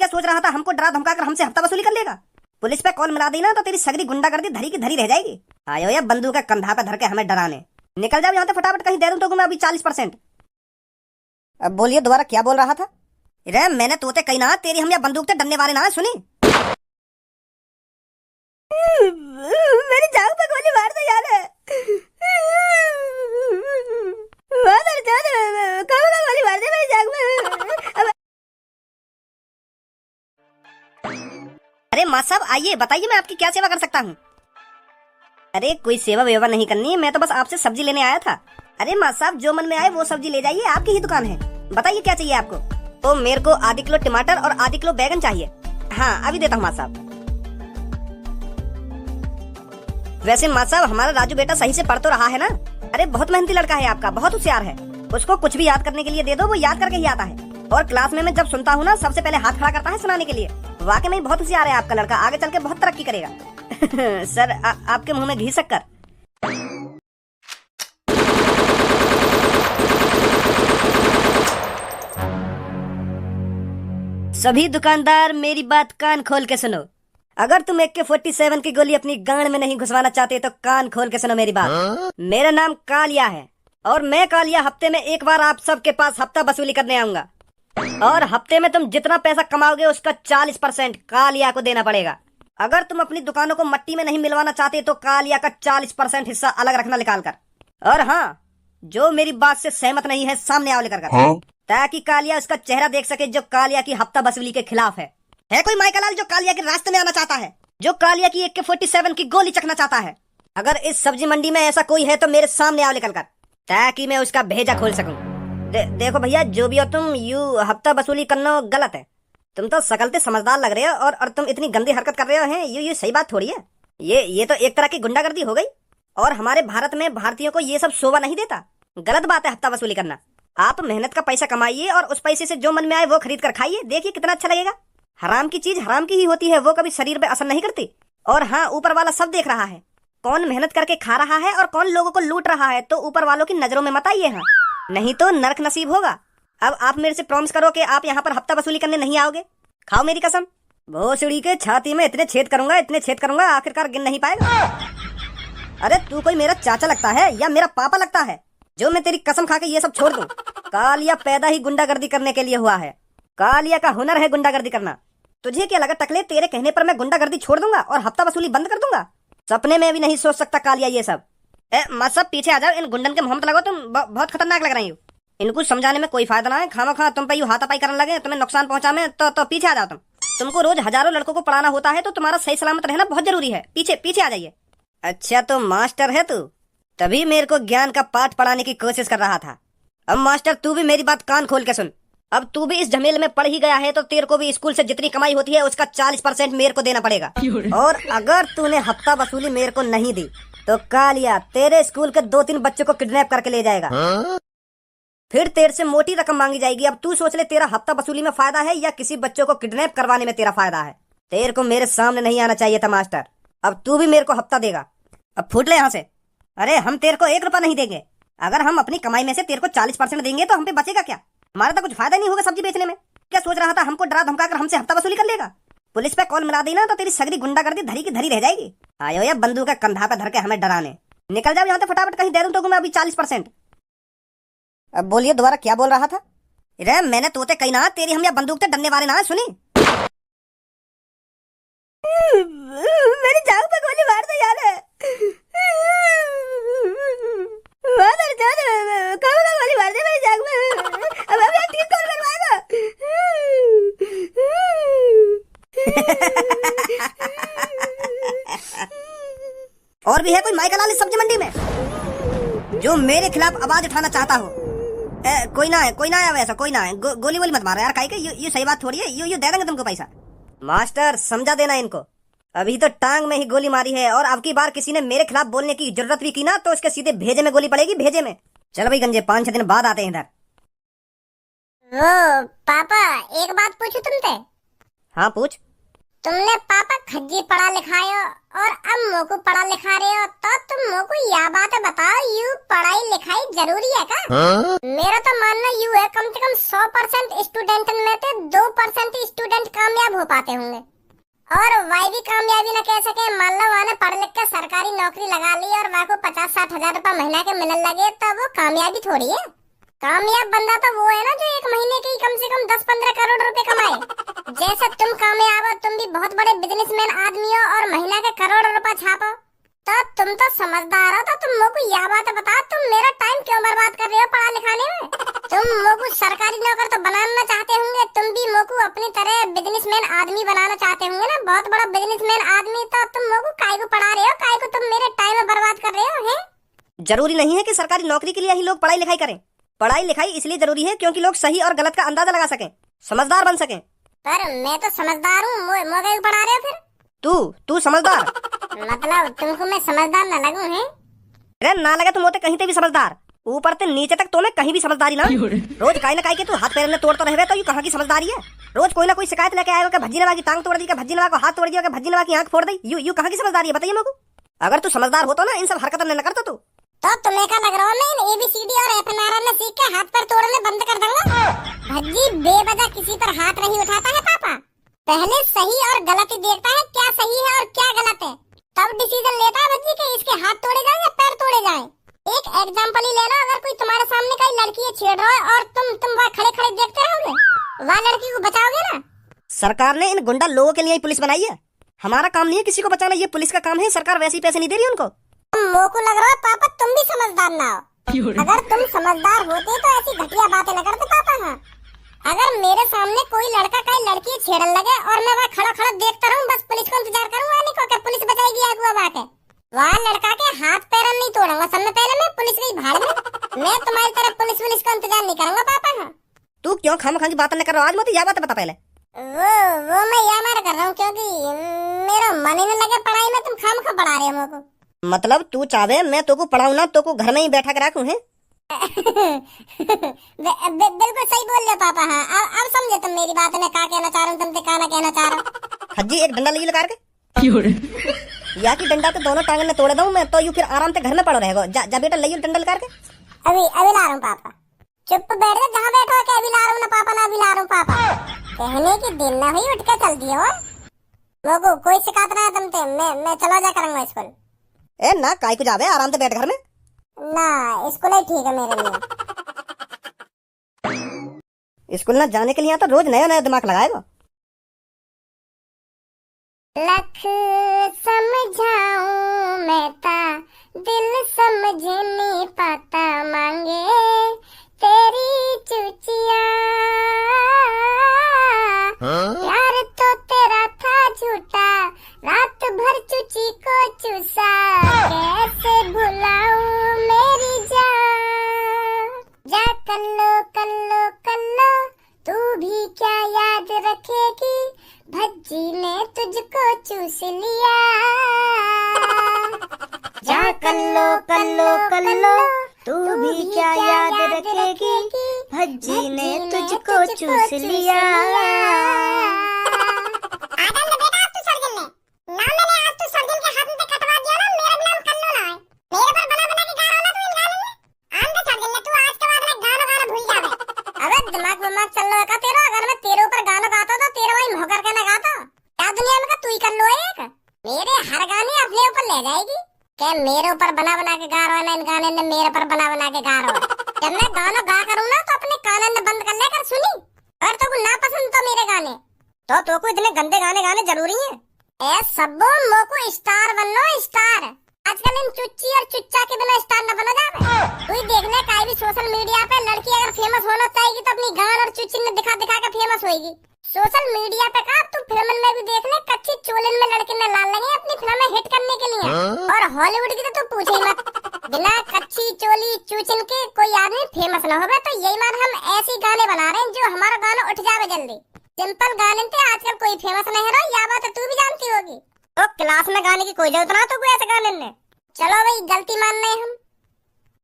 क्या सोच रहा था हमको डरा धमका कर हमसे हफ्ता वसूली कर लेगा? पुलिस पे कॉल मिला दी ना तो तेरी सगरी गुंडागर्दी धरी की धरी रह जाएगी। आयो या बंदूक का कंधा पे धर के हमें डराने। निकल जाओ यहाँ से फटाफट, कहीं दे दूं तो मैं अभी 40%। अब बोलिए दोबारा क्या बोल रहा था? रे मैंने तोते कही ना तेरी हम या बंदूक से डरने वाले ना सुनी। मेरी जान पे गोली मार दे यार। गोली मार दे मेरी जान में। अरे माँ साहब आइए, बताइए मैं आपकी क्या सेवा कर सकता हूँ? अरे कोई सेवा वेवा नहीं करनी है, मैं तो बस आपसे सब्जी लेने आया था। अरे माँ साहब जो मन में आए वो सब्जी ले जाइए, आपकी ही दुकान है। बताइए क्या चाहिए आपको? तो मेरे को आधी किलो टमाटर और आधी किलो बैगन चाहिए। हाँ अभी देता हूँ माँ साहब। वैसे माँ साहब हमारा राजू बेटा सही से पढ़ तो रहा है ना? अरे बहुत मेहनती लड़का है आपका, बहुत होशियार है। उसको कुछ भी याद करने के लिए दे दो वो याद करके ही आता है। और क्लास में मैं जब सुनता हूँ ना सबसे पहले हाथ खड़ा करता है सुनाने के लिए। वाकई में बहुत होशियार है आपका लड़का, आगे चल के बहुत तरक्की करेगा। सर आपके मुंह में घी शक्कर। सभी दुकानदार मेरी बात कान खोल के सुनो। अगर तुम AK-47 की गोली अपनी गांड में नहीं घुसवाना चाहते तो कान खोल के सुनो मेरी बात। मेरा नाम कालिया है और मैं कालिया हफ्ते में एक बार आप सबके पास हफ्ता वसूली करने आऊंगा। और हफ्ते में तुम जितना पैसा कमाओगे उसका 40% कालिया को देना पड़ेगा। अगर तुम अपनी दुकानों को मट्टी में नहीं मिलवाना चाहते तो कालिया का 40% हिस्सा अलग रखना निकाल कर। और हाँ, जो मेरी बात से सहमत नहीं है सामने आओ लेकर कर, ताकि कालिया उसका चेहरा देख सके जो कालिया की हफ्ता वसूली के खिलाफ है। कोई माइकलाल जो कालिया के रास्ते में आना चाहता है, जो कालिया की AK-47 की गोली चखना चाहता है? अगर इस सब्जी मंडी में ऐसा कोई है तो मेरे सामने आओ लेकर कर, ताकि मैं उसका भेजा खोल सकूं। देखो भैया जो भी हो तुम, यू हफ्ता वसूली करना गलत है। तुम तो सकलते समझदार लग रहे हो और तुम इतनी गंदी हरकत कर रहे हो हैं, ये सही बात थोड़ी है। ये तो एक तरह की गुंडागर्दी हो गई। और हमारे भारत में भारतीयों को ये सब शोभा नहीं देता। गलत बात है हफ्ता वसूली करना। आप मेहनत का पैसा कमाइए और उस पैसे से जो मन में आए वो खरीद कर खाइए, देखिए कितना अच्छा लगेगा। हराम की चीज हराम की ही होती है, वो कभी शरीर पे असर नहीं करती। और हाँ, ऊपर वाला सब देख रहा है, कौन मेहनत करके खा रहा है और कौन लोगों को लूट रहा है। तो ऊपर वालों की नजरों में मत आइए, हाँ, नहीं तो नरक नसीब होगा। अब आप मेरे से प्रॉमिस करो कि आप यहाँ पर हफ्ता वसूली करने नहीं आओगे। खाओ मेरी कसम, भोसड़ी के छाती में इतने छेद करूंगा आखिरकार गिन नहीं पाएगा। अरे तू कोई मेरा चाचा लगता है या मेरा पापा लगता है जो मैं तेरी कसम खा के ये सब छोड़ दूं? कालिया पैदा ही गुंडागर्दी करने के लिए हुआ है। कालिया का हुनर है गुंडागर्दी करना। तुझे क्या लगा टकले, तेरे कहने पर मैं गुंडागर्दी छोड़ दूंगा और हफ्ता वसूली बंद कर दूंगा? सपने में भी नहीं सोच सकता कालिया ये सब। मत सब पीछे आ जाओ, इन गुंडन के मुंह मत लगो, तुम बहुत खतरनाक लग रही हो। इनको समझाने में कोई फायदा ना है, खामा तुम पे यूं हाथापाई करने लगे, तुम्हें नुकसान पहुंचा में तो पीछे आ जाओ तुम। तुमको रोज हजारों लड़कों को पढ़ाना होता है तो तुम्हारा सही सलामत रहना बहुत जरूरी है। पीछे आ जाइए। अच्छा तो मास्टर है तू, तभी मेरे को ज्ञान का पाठ पढ़ाने की कोशिश कर रहा था। अब मास्टर तू भी मेरी बात कान खोल के सुन। अब तू भी इस झमेले में पढ़ ही गया है तो तेरे को भी स्कूल से जितनी कमाई होती है उसका 40% मेरे को देना पड़ेगा। और अगर तूने हफ्ता वसूली मेरे को नहीं दी तो कालिया तेरे स्कूल के 2-3 बच्चों को किडनैप करके ले जाएगा। फिर तेरे से मोटी रकम मांगी जाएगी। अब तू सोच ले, तेरा हफ्ता वसूली में फायदा है या किसी बच्चों को किडनैप करवाने में तेरा फायदा है? तेरे को मेरे सामने नहीं आना चाहिए था मास्टर। अब तू भी मेरे को हफ्ता देगा। अब फूट ले यहाँ से। अरे हम तेरे को 1 रुपया नहीं देंगे। अगर हम अपनी कमाई में से तेरे को 40% देंगे तो हम पे बचेगा क्या? हमारा तो कुछ फायदा नहीं होगा सब्जी बेचने में। क्या सोच रहा था हमको डरा धमका कर हमसे हफ्ता वसूली कर लेगा? पुलिस पे कॉल मिला दी ना तो तेरी सगरी गुंडागर्दी धरी की धरी रह जाएगी। आयो या बंदूक का कंधा पे धर के हमें डराने। निकल जाओ यहाँ से फटाफट, कहीं दे दूं तो मैं अभी 40%। अब बोलिए दोबारा क्या बोल रहा था? रे मैंने तोते कही ना तेरी हम या बंदूक से डरने वाले ना सुनी। मेरी जान पे गोली मार दे यार। गोली मार दे मेरी जान में। अब यार ठीक कौन करवाएगा? और भी है कोई माइकलाल इस सब्जी मंडी में जो मेरे खिलाफ आवाज उठाना चाहता हो? कोई ना है वैसा, कोई ना है। गोली वोली मत मारो यार, काहे के ये सही बात थोड़ी है। यू दे देंगे तुमको पैसा। मास्टर समझा देना इनको, अभी तो टांग में ही गोली मारी है और अब की बार किसी ने मेरे खिलाफ बोलने की जरूरत भी की ना तो उसके सीधे भेजे में गोली पड़ेगी, भेजे में। चलो भाई गंजे, 5-6 दिन बाद आते हैं इधर। वो पापा एक बात पूछूं तुमसे? हाँ पूछ। तुमने पापा खज्जी पढ़ा लिखाए हो और अब मोको पढ़ा लिखा रहे हो, तो तुम मोको यह बात बताओ, यू पढ़ाई लिखाई जरूरी है का? मेरा तो मानना यू है, कम से कम 100% स्टूडेंट में से 2% स्टूडेंट कामयाब हो पाते होंगे। और वही भी कामयाबी न कह सके, मान लो वहाँ पढ़ लिख के सरकारी नौकरी लगा ली और वहाँ को 50-60 हजार रुपया महीना के मिलने लगे, तो वो कामयाबी थोड़ी है। कामयाब बंदा तो वो है ना जो एक महीने के कम से कम 10-15 करोड़ रुपए कमाए। जैसे तुम कामयाब हो, तुम भी बहुत बड़े बिजनेसमैन आदमी हो और महीना के करोड़ रुपए छापो, तो तुम तो समझदार हो। तो तुम मोको यह बात बताओ, तुम मेरा टाइम क्यों बर्बाद कर रहे हो पढ़ा लिखाने में? तुम मोको सरकारी नौकर तो बनाना चाहते होंगे, तुम भी मोको अपनी तरह बिजनेसमैन आदमी बनाना चाहते होंगे ना, बहुत बड़ा बिजनेसमैन आदमी। तो तुम मोको काहे को पढ़ा रहे हो, काहे को तुम मेरे टाइम बर्बाद कर रहे हो? हैं जरूरी नहीं है कि सरकारी नौकरी के लिए ही लोग पढ़ाई लिखाई करें। पढ़ाई लिखाई इसलिए जरूरी है क्योंकि लोग सही और गलत का अंदाजा लगा सकें, समझदार बन सकें। पर मैं तो समझदार हूँ, मोगे पढ़ा रहे हो फिर? तू समझदार? मतलब तुमको मैं समझदार न लगूं? है अरे ना लगे तुम होते कहीं ते भी समझदार, ऊपर से नीचे तक तो मैं कहीं भी समझदारी ना। रोज काई ना काई के तू हाथ पैर में तोड़ता रहे तो ये कहाँ की समझदारी है? रोज कोई ना कोई शिकायत लेके आएगा कि भज्जी नवा की टांग तोड़ दी, भज्जी नवा को हाथ तोड़ दिया, भज्जी नवा की आंख फोड़ दी। यू कहाँ की समझदारी है बताइए मेरे को? अगर तू समझदार हो तो ना इन सब हरकतें न करता तू। तो तुम्हें क्या लग रहा है मैं ABCD और FNR सीख के हाथ पैर तोड़ने बंद कर दूंगा? भज्जी बेवजह किसी पर हाथ नहीं उठाता है पापा, पहले सही और गलत ही देखता है, क्या सही है और क्या गलत है, तब डिसीजन लेता है भज्जी कि इसके हाथ तोड़े जाएं या पैर तोड़े जाएं। एक एग्जांपल ही ले लो, अगर कोई तुम्हारे सामने कोई लड़की छेड़ रहा है और तुम वहाँ खड़े खड़े देखते रहोगे, वह लड़की को बचाओगे ना? सरकार ने इन गुंडा लोगों के लिए पुलिस बनाई है, हमारा काम नहीं है किसी को बचाना, ये पुलिस का काम है। सरकार वैसे ही पैसे नहीं दे रही उनको। मोको लग रहा है पापा तुम भी समझदार ना हो। अगर तुम समझदार होते तो ऐसी घटिया बातें न करते पापा। हाँ, अगर मेरे सामने कोई लड़का कहीं लड़की छेड़न लगे और मैं वहाँ खड़ा खड़ा देखता रहूं, बस पुलिस को इंतजार करूं, आने को क्या पुलिस बचाएगी आगुआ बात है? वहाँ लड़का के हाथ पैर नहीं तोड़ूंगा, सबसे पहले मैं पुलिस की भाड़ में। मैं तुम्हारी तरह पुलिस का इंतजार नहीं करूंगा पापा। हाँ, तू क्यों खामखा की बात न कर रहा? आज मुझे यह बात बता पहले। वो मैं यह मार कर रहा हूँ क्योंकि मेरा मन ही न लगे पढ़ाई में, तुम खामखा पढ़ा रहे हो मेरे को। मतलब तू चाहे मैं तो को पढ़ाऊं ना, तो को घर में ही बैठा कर रखूं? है बिल्कुल सही बोल रहे हो पापा। हाँ, अब समझे तुम मेरी बात में क्या कहना चाह रहा हूँ, तुमसे क्या ना कहना चाह रहा हूँ। हज्जी एक डंडा ले लगा के या की डंडा तो दोनों टांगन ने तोड़ दूं मैं, तो यू फिर आराम से घर में पड़ो रहेगा। जा बेटा ले डंडा लगा के। अभी ला रहा हूँ पापा, चुप बैठ जा, जहाँ बैठो के अभी ला रहा हूँ ना पापा, ना अभी ला रहा हूँ पापा। कहने की दिन ना हुई उठ के चल दियो। लोगो कोई शिकायत ना है तुमसे, मैं चला जा करूंगा स्कूल। ए ना काई को जावे, आराम से बैठ घर में ना, स्कूल ही ठीक है मेरे लिए। स्कूल ना जाने के लिए तो रोज नया नया दिमाग लगाएगा। लख समझाऊं मैं ता दिल समझ नहीं पाता, मांगे तेरी चुचिया। प्यार तो तेरा था झूठा, रात भर चुची को चूसा, कैसे भुलाऊं मेरी जान। जा कल्लो कल्लो कल्लो, तू भी क्या याद रखेगी, भज्जी ने तुझको चूस लिया। जा कल्लो कल्लो कल्लो, तू भी क्या याद रखेगी, भज्जी ने तुझको चूस लिया। दिमाग विमाग चल रहा है तेरा? अगर मैं तेरे ऊपर गाना गाता तो तेरा भाई भौंकर के ना गाता क्या? दुनिया में का तू ही कर लो एक? मेरे हर गाने अपने ऊपर ले जाएगी क्या? मेरे ऊपर बना बना के गा रहा है ना, इन गाने ने मेरे पर बना बना के गा रहा है। जब मैं गाना गा करूँ ना तो अपने कानों ने बंद कर ले कर सुनी। अगर तो ना पसंद तो मेरे गाने, तो को इतने गंदे गाने गाने जरूरी है? ए सबो मोको स्टार बनना, स्टार। आजकल इन चुच्ची और चुच्चा के बिना स्टार न बना जावे। तू देखने का भी सोशल मीडिया पे लड़की अगर फेमस होना चाहेगी तो अपनी गान और चुच्ची ने दिखा दिखा के फेमस होएगी। सोशल मीडिया पे का तू फिल्म में भी देख ले, कच्ची चोलन में लड़के ने लाल लगे अपनी फिल्म हिट करने के लिए। और हॉलीवुड की तो तू पूछे ही मत, बिना कच्ची चोली चूचन के कोई आदमी फेमस न होवे। तो यही बार हम ऐसे गाने बना रहे हैं जो हमारा गाना उठ जावे जल्दी। सिंपल गाने थे आजकल कोई फेमस नहीं रहा, यह बात तू भी जानती होगी। तो क्लास में गाने की कोई जरूरत ना तो कोई ऐसे गाने ने। चलो भाई गलती मान रहे हम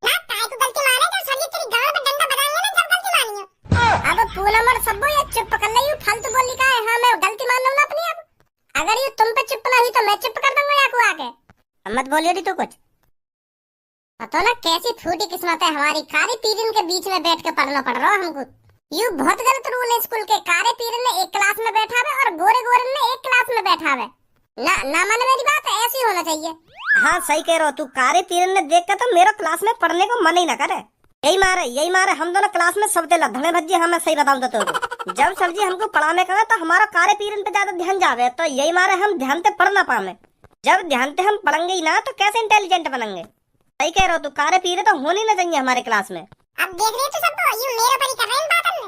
ना, काय को गलती माने तो सभी तेरी गाल पे डंडा बजाएंगे ना जब गलती मानी हो। अब पूनम और सबो ये चुप कर ले, यू फालतू बोली का है। हां मैं गलती मान लूं ना अपनी। अब अगर ये तुम पे चुप ना हुई तो मैं चुप कर दूंगा या को आके। मत बोलियो तू कुछ। पता ना कैसी फूटी किस्मत है हमारी, कारे पीरियड के बीच में बैठ के पढ़ना पड़ रहा है हमको। यू बहुत गलत रूल है स्कूल के, कारे पीरियड में एक क्लास में बैठा है और गोरे गोरे ने एक क्लास में बैठा है। ना ना माने मेरी बात, ऐसी होना चाहिए। हाँ सही कह रहे हो तू, कारे पीरियड में देख कर तो मेरा क्लास में पढ़ने को मन ही ना करे। यही मारे हम दोनों क्लास में सब दे लधड़े भज्जी। हाँ मैं सही बताऊं तो तुमको, जब सर जी हमको पढ़ाने का तो हमारा कारे पीरियड पे ज्यादा ध्यान जावे, तो यही मारे हम ध्यान से पढ़ ना पावे। जब ध्यान से हम पढ़ेंगे ही ना तो कैसे इंटेलिजेंट बनेंगे। सही कह रहे हो तू, कारे पीरियड तो होनी ना चाहिए हमारे क्लास में। अब देख रहे हो तो सब यू मेरे ऊपर ही कर रहे हैं बात में।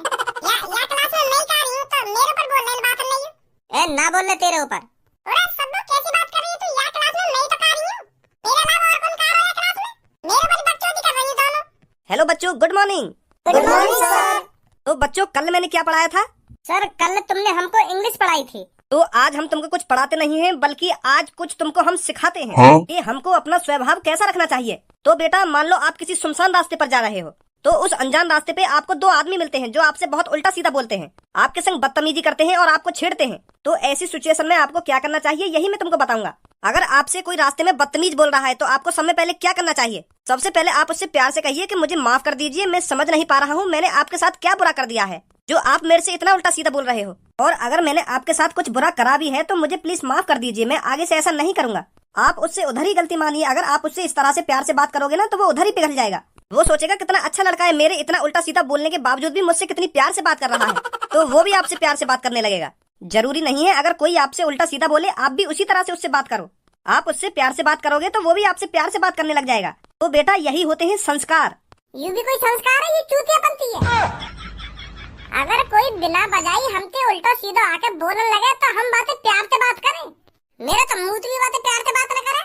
या क्लास में नहीं कर रही हूं तो मेरे ऊपर बोल रहे हैं बात नहीं। ए ना बोलने तेरे ऊपर। अरे सब कैसी बात कर रही है तू, या क्लास में नहीं तो कर रही हूं। मेरे अलावा और कौन कर रहा है क्लास में? मेरे ऊपर बच्चों की कर रही है दोनों। हेलो बच्चों, good morning. Good morning sir. तो बच्चों कल मैंने क्या पढ़ाया था? सर कल तुमने हमको इंग्लिश पढ़ाई थी। तो आज हम तुमको कुछ पढ़ाते नहीं हैं, बल्कि आज कुछ तुमको हम सिखाते हैं। हाँ? कि हमको अपना स्वभाव कैसा रखना चाहिए। तो बेटा मान लो आप किसी सुनसान रास्ते पर जा रहे हो, तो उस अनजान रास्ते पे आपको दो आदमी मिलते हैं जो आपसे बहुत उल्टा सीधा बोलते हैं, आपके संग बदतमीजी करते हैं और आपको छेड़ते हैं। तो ऐसी सिचुएशन में आपको क्या करना चाहिए यही मैं तुमको बताऊंगा। अगर आपसे कोई रास्ते में बदतमीज बोल रहा है तो आपको सबसे पहले क्या करना चाहिए? सबसे पहले आप उससे प्यार से कहिए कि मुझे माफ कर दीजिए, मैं समझ नहीं पा रहा हूँ मैंने आपके साथ क्या बुरा कर दिया है जो आप मेरे से इतना उल्टा सीधा बोल रहे हो। और अगर मैंने आपके साथ कुछ बुरा करा भी है तो मुझे प्लीज माफ कर दीजिए, मैं आगे से ऐसा नहीं करूंगा। आप उससे उधर ही गलती मानिए। अगर आप उससे इस तरह से प्यार से बात करोगे ना तो वो उधर ही पिघल जाएगा। वो सोचेगा कितना अच्छा लड़का है, मेरे इतना उल्टा सीधा बोलने के बावजूद भी मुझसे कितनी प्यार से बात कर रहा है, तो वो भी आपसे प्यार से बात करने लगेगा। जरूरी नहीं है अगर कोई आपसे उल्टा सीधा बोले आप भी उसी तरह से उससे बात करो। आप उससे प्यार से बात करोगे तो वो भी आपसे प्यार से बात करने लग जाएगा। तो बेटा यही होते हैं संस्कार। ये भी कोई संस्कार है? ये चूतियापंती है। अगर कोई बिना बजाई हमसे उल्टा सीधा आके बोलने लगे तो हम बातें प्यार से बात करें। मेरा तो मुंह भी बातें प्यार से बात न करे।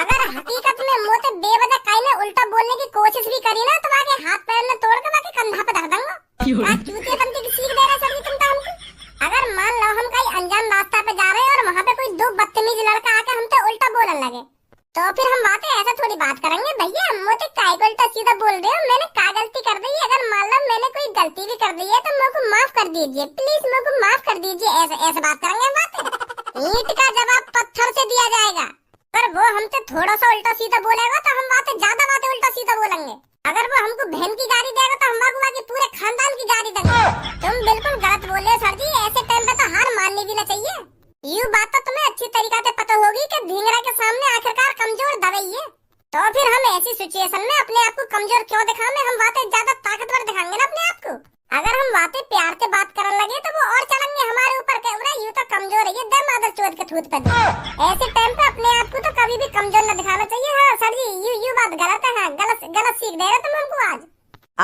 अगर हकीकत में मुंह से बेवजह कहीं ने उल्टा बोलने की कोशिश भी करी ना तो आगे हाथ पैर में तोड़ के बाकी कंधा पे धर दूंगा। चूतियापंती की सीख दे रहे सर जी तुम तो हमको। अगर मान लो हम कहीं अनजान रास्ता पे जा रहे हैं और वहाँ पे कोई दो बदतमीज लड़का आके हमसे उल्टा बोलने लगे तो फिर हम बातें ऐसा थोड़ी बात करेंगे, भैया मुझे काय को उल्टा सीधा बोल रहे हो, मैंने क्या गलती कर दी है? अगर मान लो मैंने कोई गलती भी कर दी है तो मेरे को माफ कर दीजिए, प्लीज मेरे को माफ कर दीजिए। ऐसे बात करेंगे हम बातें। ईंट का जवाब पत्थर से दिया जाएगा, पर वो हमसे थोड़ा सा उल्टा सीधा बोलेगा तो हम ज्यादा बातें उल्टा सीधा बोलेंगे। अगर वो हमको बहन की गाड़ी देगा तो हम बाकी पूरे खानदान की गाड़ी देंगे। तुम बिल्कुल गलत बोल रहे हो सर जी, ऐसे टाइम पे तो हार माननी भी ना चाहिए। यू बात तो तुम्हें अच्छी तरीके से पता होगी कि ढींगरा के सामने आखिरकार कमजोर दवाई है। तो फिर हम ऐसी सिचुएशन में अपने आप को कमजोर क्यों दिखाएं? हम बातें ज्यादा ताकतवर दिखाएंगे ना अपने आप को। अगर हम बातें प्यार से बात करने लगे तो वो और चलेंगे हमारे ऊपर के यू तो कमजोर है, ये दम आदर चोट के थूत पे दे। ऐसे टाइम पे अपने आप को तो कभी भी कमजोर न दिखाना चाहिए। हाँ सर जी, यू बात गलत है। गलत सीख दे रहे तुम हमको आज।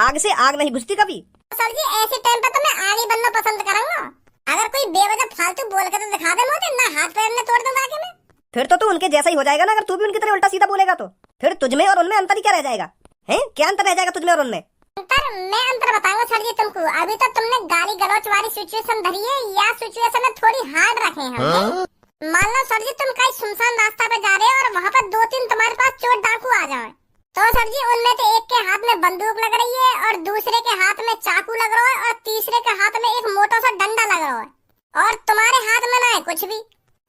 आग से आग नहीं बुझती कभी। सर जी ऐसे टाइम पे तो मैं आगे बनना पसंद करूंगा। अगर कोई बेवजह फालतू बोल कर तो दिखा दे मुझे, ना हाथ पैर में तोड़ दूं आगे में। फिर तो तू उनके जैसा ही हो जाएगा ना। अगर तू भी उनकी तरह उल्टा सीधा बोलेगा तो फिर तुझमें और उनमें अंतर ही क्या रह जाएगा? हैं क्या अंतर रह जाएगा तुझमें और उनमें? मैं अंतर बताऊंगा सर जी तुमको। अभी तो तुमने गाली गलौच वाली सिचुएशन धरी है, या सिचुएशन में थोड़ी हार्ड रखे हैं। मान लो सर जी तुम कहीं सुनसान रास्ता पे जा रहे हो और वहाँ पर दो तीन तुम्हारे पास चोर डाकू आ जाए, तो सर जी उनमें से एक के हाथ में बंदूक लग रही है और दूसरे के हाथ में चाकू लग रहा है और तीसरे के हाथ में एक मोटा सा डंडा लग रहा है और तुम्हारे हाथ में ना है कुछ भी।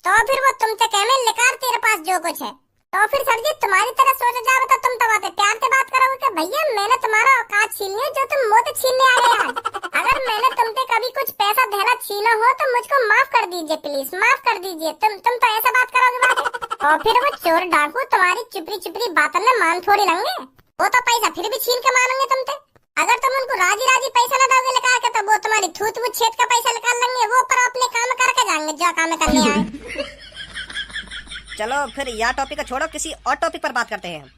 तो फिर वो तुमसे कहने लेकर तेरे पास जो कुछ है, तो फिर सर जी तुम्हारी तरह सोचा जाए तो तुम तो बातें प्यार से बात करोगे कि भैया मैंने तुम्हारा औकात छीन लिया जो तुम मुझसे छीनने आ गए आज। अगर मैंने तुमसे कभी कुछ पैसा धैला छीना हो तो मुझको माफ कर दीजिए, प्लीज माफ कर दीजिए। तुम तो ऐसा बात करोगे बातें। और फिर वो चोर डाकू तुम्हारी चुपड़ी बातों में मान थोड़ी लेंगे, वो तो पैसा फिर भी छीन के मानेंगे तुमसे। अगर तुम उनको राजी पैसा न दोगे लगा के तो वो तुम्हारी थूत वो छेद का पैसा निकाल लेंगे, वो पर अपने काम करके जाएंगे जो काम करने आए। चलो फिर यह टॉपिक को छोड़ो, किसी और टॉपिक पर बात करते हैं हम।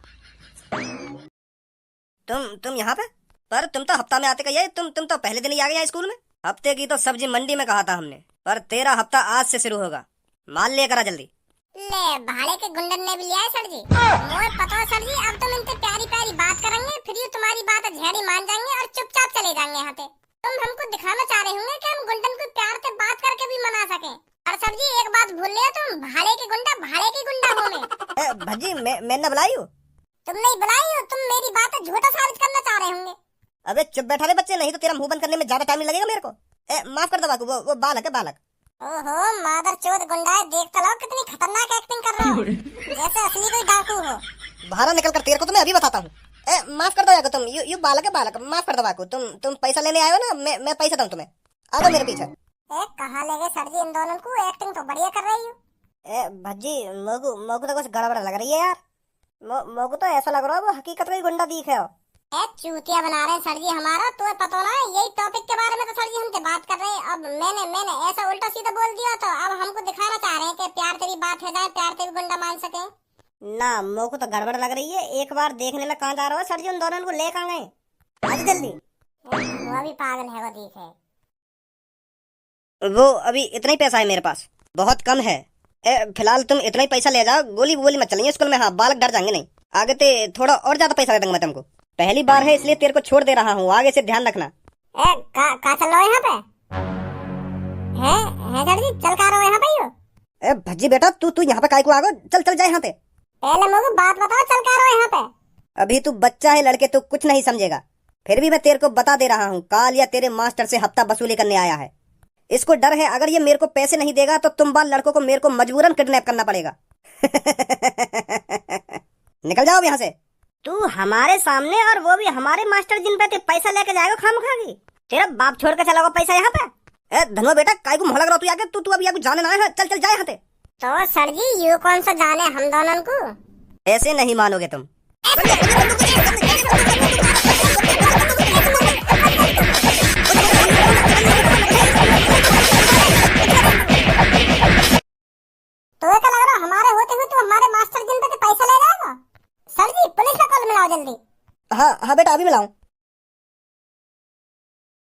तुम यहाँ पे? पर तुम तो हफ्ता में आते गए, तुम तो पहले दिन ही आ गया स्कूल में। हफ्ते की तो सब्जी मंडी में कहा था हमने, पर तेरा हफ्ता आज से शुरू होगा। माल लेकर आ जल्दी। ले भाड़े के गुंडन ने भी लिया है सर जी। मोर पता है सर जी, अब तुम इनसे प्यारी बात करेंगे फिर ये तुम्हारी बात झेड़ी मान जाएंगे और चुपचाप चले जाएंगे यहाँ से। तुम हमको दिखाना चाह रहे होंगे कि हम गुंडन को प्यार से बात करके भी मना सके। और सर जी एक बात भूल रहे हो, तुम भाड़े के गुंडा हो में। भज्जी मैं न बुलाई हूँ। तुम नहीं बुलाई हो, तुम मेरी बात झूठा साबित करना चाह रहे होंगे। अबे चुप बैठा रे बच्चे, नहीं तो तेरा मुंह बंद करने में ज्यादा टाइम लगेगा मेरे को। माफ कर दो बाकू, वो बालक है बालक। ओहो मादर चोद गुंडा है, देख तो लो कितनी खतरनाक एक्टिंग कर रहा हो, जैसे असली कोई डाकू हो। बाहर निकल कर तेरे को तो मैं अभी बताता हूँ। माफ कर दो याको, तुम यू बालक है बालक, माफ कर दो वाको। तुम पैसा लेने आए हो ना, मैं पैसा दूं तुम्हें। आ जाओ मेरे पीछे। कहाँ ले गए सर जी इन दोनों को, एक्टिंग तो बढ़िया कर रही हो। भज्जी मोको तो कुछ गड़बड़ लग रही है यार। मोको तो ऐसा लग रहा है वो हकीकत में ही गुंडा दिख है। चूतिया बना रहे हैं सर जी हमारा, तुम्हें पता ना है यही टॉपिक के बारे में तो सर जी हमसे बात कर रहे हैं। अब मैंने ऐसा उल्टा सीधा बोल दिया तो अब हमको दिखाना चाह रहे हैं कि प्यार तेरी बात हो जाए, प्यार तेरी गुंडा मान सके। ना मोको तो गड़बड़ लग रही है। एक बार देखने में कहाँ जा रहा है सर जी, उन दोनों को ले कहाँ गए? आज जल्दी। वो भी पागल है, वो दिख है। वो अभी इतना ही पैसा है मेरे पास, बहुत कम है। फिलहाल तुम इतना ही पैसा ले जाओ, गोली वोली मत चलेंगे स्कूल में। हाँ बालक डर जाएंगे नहीं, आगे ते थोड़ा और ज्यादा पैसा दे दूंगा मैं तुमको। पहली बार है इसलिए तेरे को छोड़ दे रहा हूँ, आगे से ध्यान रखना। का चल रहा है यहाँ पे? है सर जी, चल का रहा हो यहाँ पे यो? भज्जी बेटा तू यहाँ पे काय को आ गो? चल जाए यहाँ पे। पहले मुझे बात बताओ, चल का रहा हो यहाँ पे? अभी तू बच्चा है लड़के, तू कुछ नहीं समझेगा। फिर भी मैं तेरे को बता दे रहा हूँ, कालिया तेरे मास्टर से हफ्ता वसूली करने आया है। इसको डर है अगर ये मेरे को पैसे नहीं देगा तो तुम बाल लड़कों को मेरे को मजबूरन किडनैप करना पड़ेगा। निकल जाओ यहाँ से। तू हमारे सामने और वो भी हमारे मास्टर जिन पे पैसा लेके जाएगा खामखागी। तेरा बाप छोड़ के चला होगा पैसा यहाँ पे। धनवा बेटा काय को मोह लग रहा तू आगे? तू अभी आगे जाने ना है, चल जाए यहाँ से। तो सर जी यू कौन सा जाने हम दोनों को? ऐसे नहीं मानोगे तुम। तो क्या लग रहा हमारे होते हुए तू हमारे मास्टर जिन पे पैसा ले जाएगा? सर जी पुलिस को कॉल मिलाओ जल्दी। हाँ बेटा अभी मिलाऊं।